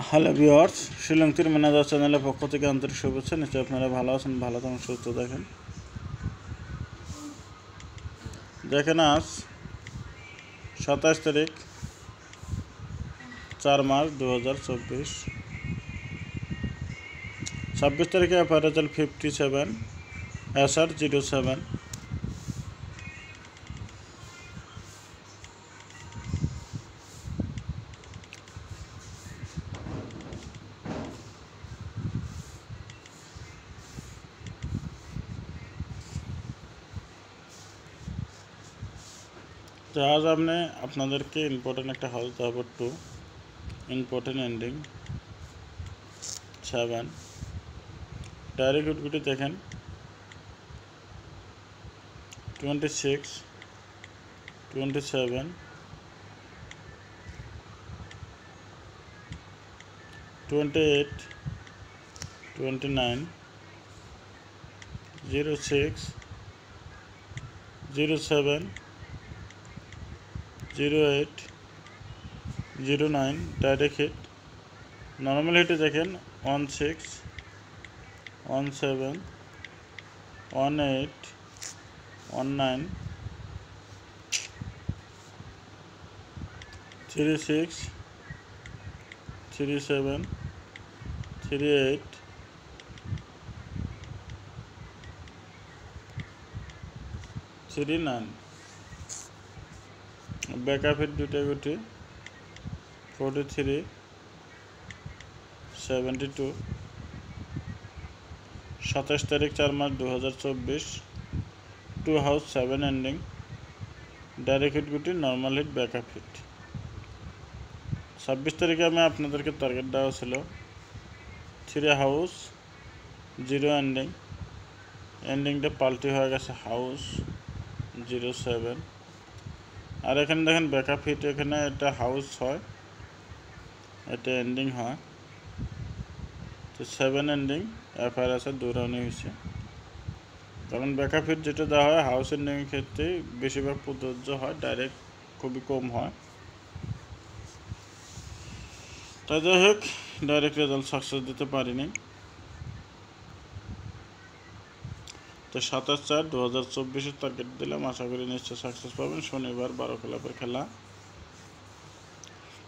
Hello viewers, শ্রীলঙ্কার manager চ্যানেলের পক্ষ থেকে আন্তরিক শুভেচ্ছা। নিশ্চয়ই আপনারা ভালো আছেন, ভালো থাকুন, সুস্থ দেখেন আজ 27 তারিখ 4 মার্চ 2024। 26 তারিখে অ্যাপারেজাল 57 SR 07। তো আজ আমি আপনাদেরকে ইম্পর্টেন্ট একটা হাউস দেখাবো। 2 ইম্পর্টেন্ট এন্ডিং 7। ডাইরেক্ট উইডগুটি দেখেন 26, 27, 28, 29, 06, 07, 08, 09 ডাইরেক্ট হিট। নর্মাল হিটে দেখেন 16, 17, 18, 19, 36, 37, 38, 39। ব্যাকআপ হিট দুইটা গুটি 43, 72। 27 তারিখ 4 March 2024। 2 house 7 ending direct hit গুটি, নর্মাল হিট, ব্যাকআপ হিট। 26 তারিখে আমি আপনাদেরকে টার্গেট দেওয়া ছিল 3 হাউস 0 এন্ডিং। এন্ডিংটা পাল্টি হয়ে গেছে হাউস 07। আর এখানে দেখেন ব্যাকআপ হিট, এখানে এটা হাউস হয়, এটা এন্ডিং হয়। তো 7 এন্ডিং এফআইআর আছে, দৌড়ানি হয়েছে। কারণ ব্যাকআপ হিট যেটা দেওয়া হয় হাউস এন্ডিংয়ের ক্ষেত্রে বেশিরভাগ প্রযোজ্য হয়, ডাইরেক্ট খুবই কম হয়। তাই যাই হোক, ডাইরেক্ট রেজাল্ট সাকসেস দিতে পারিনি। তো 27/4/2024 টার্গেট দিলাম, আশা করি নিশ্চয় সাকসেস পাবেন। শনিবার 12 ক্লাবের খেলা।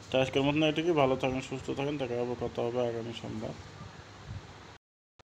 তো আজকের মতন এটুকুই। ভালো থাকেন, সুস্থ থাকেন, দেখা হবে, কথা হবে আগামী সোমবার।